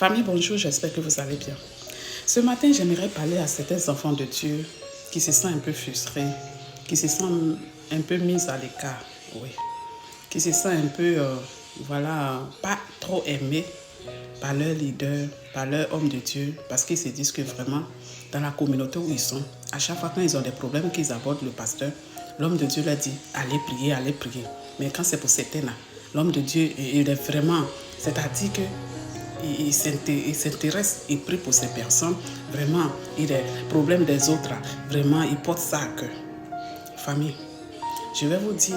Famille, bonjour, j'espère que vous allez bien. Ce matin, j'aimerais parler à certains enfants de Dieu qui se sentent un peu frustrés, qui se sentent un peu mis à l'écart, oui, qui se sentent un peu, pas trop aimés par leur leader, par leur homme de Dieu, parce qu'ils se disent que vraiment, dans la communauté où ils sont, à chaque fois quand ils ont des problèmes qu'ils abordent le pasteur, l'homme de Dieu leur dit, allez prier, allez prier. Mais quand c'est pour certains là, l'homme de Dieu, il est vraiment, c'est-à-dire que il s'intéresse, il prie pour ces personnes. Vraiment, il est problème des autres. Vraiment, il porte ça à cœur. Famille, je vais vous dire,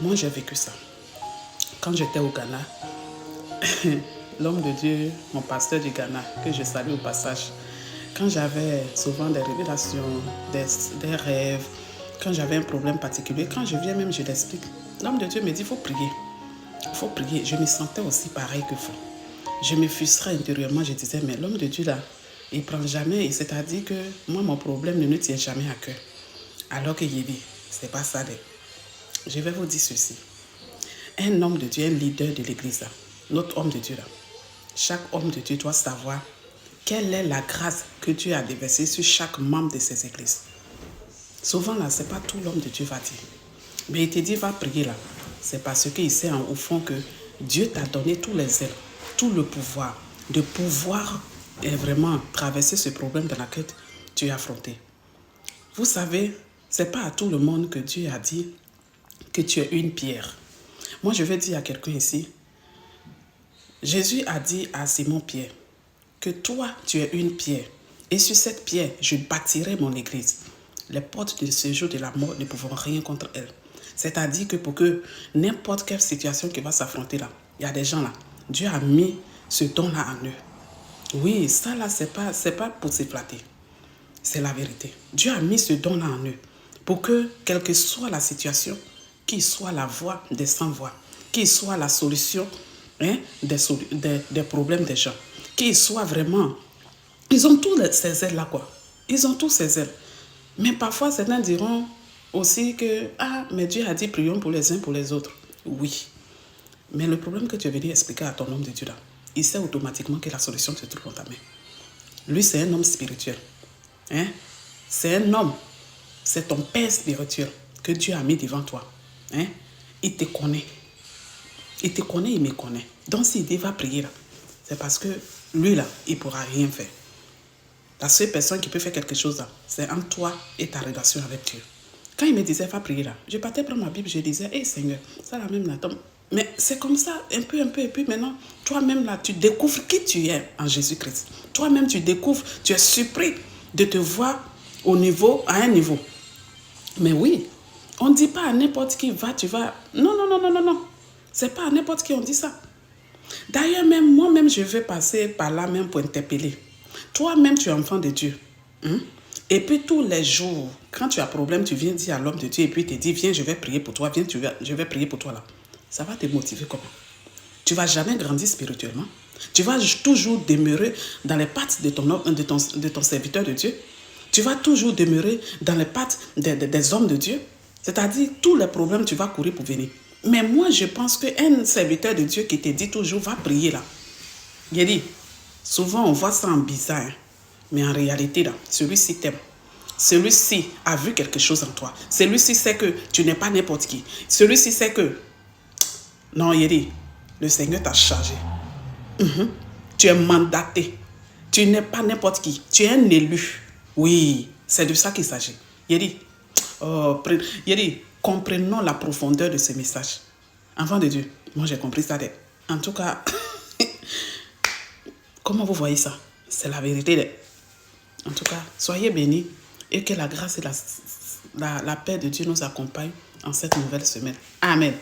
moi j'ai vécu ça. Quand j'étais au Ghana, l'homme de Dieu, mon pasteur du Ghana, que je salue au passage, quand j'avais souvent des révélations, des rêves, quand j'avais un problème particulier, quand je viens même, je l'explique, l'homme de Dieu me dit, il faut prier. Il faut prier. Je me sentais aussi pareil que vous. Je me frustrais intérieurement, je disais, mais l'homme de Dieu là, il ne prend jamais, c'est-à-dire que moi, mon problème ne me tient jamais à cœur. Alors que Yébi, ce n'est pas ça. Je vais vous dire ceci. Un homme de Dieu, un leader de l'église, là, notre homme de Dieu là, chaque homme de Dieu doit savoir quelle est la grâce que Dieu a déversée sur chaque membre de ces églises. Souvent là, ce n'est pas tout l'homme de Dieu va dire. Mais il te dit, va prier là. C'est parce qu'il sait au fond que Dieu t'a donné tous les ailes, tout le pouvoir, de pouvoir vraiment traverser ce problème dans lequel tu es affronté. Vous savez, ce n'est pas à tout le monde que Dieu a dit que tu es une pierre. Moi, je vais dire à quelqu'un ici, Jésus a dit à Simon-Pierre que toi, tu es une pierre. Et sur cette pierre, je bâtirai mon église. Les portes de ce jour de la mort ne pourront rien contre elle. C'est-à-dire que pour que n'importe quelle situation qui va s'affronter là, il y a des gens là, Dieu a mis ce don-là en eux. Oui, ça là, c'est pas pour se flatter. C'est la vérité. Dieu a mis ce don-là en eux pour que, quelle que soit la situation, qu'il soit la voix des sans-voix, qu'il soit la solution des problèmes des gens, qu'il soit vraiment... Ils ont tous ces ailes-là, quoi. Ils ont tous ces ailes. Mais parfois, certains diront aussi que, ah, mais Dieu a dit, prions pour les uns, pour les autres. Oui. Mais le problème que tu es venu expliquer à ton homme de Dieu là, il sait automatiquement que la solution se trouve dans ta main. Lui, c'est un homme spirituel. Hein? C'est un homme. C'est ton père spirituel que Dieu a mis devant toi. Hein? Il te connaît. Il te connaît, il me connaît. Donc, s'il dit, va prier là, c'est parce que lui là, il ne pourra rien faire. La seule personne qui peut faire quelque chose là, c'est entre toi et ta relation avec Dieu. Quand il me disait, va prier là, je partais prendre ma Bible, je disais, hé Seigneur, ça là même là, mais c'est comme ça, un peu, et puis maintenant, toi-même là, tu découvres qui tu es en Jésus-Christ. Toi-même, tu découvres, tu es surpris de te voir à un niveau. Mais oui, on ne dit pas à n'importe qui, tu vas... Non. C'est pas à n'importe qui on dit ça. D'ailleurs, même moi-même, je vais passer par là même pour interpeller. Toi-même, tu es enfant de Dieu. Et puis tous les jours, quand tu as problème, tu viens dire à l'homme de Dieu et puis il te dit, viens, je vais prier pour toi, viens, je vais prier pour toi là. Ça va te motiver comment? Tu ne vas jamais grandir spirituellement. Tu vas toujours demeurer dans les pattes de ton serviteur de Dieu. Tu vas toujours demeurer dans les pattes des hommes de Dieu. C'est-à-dire, tous les problèmes, tu vas courir pour venir. Mais moi, je pense qu'un serviteur de Dieu qui te dit toujours, va prier là. Il dit, souvent on voit ça en bizarre, mais en réalité, là, celui-ci t'aime. Celui-ci a vu quelque chose en toi. Celui-ci sait que tu n'es pas n'importe qui. Celui-ci sait que... Non, il dit, le Seigneur t'a chargé. Tu es mandaté. Tu n'es pas n'importe qui. Tu es un élu. Oui, c'est de ça qu'il s'agit. Il dit, comprenons la profondeur de ce message. Enfant de Dieu, moi j'ai compris ça. En tout cas, comment vous voyez ça? C'est la vérité. En tout cas, soyez bénis et que la grâce et la paix de Dieu nous accompagnent en cette nouvelle semaine. Amen.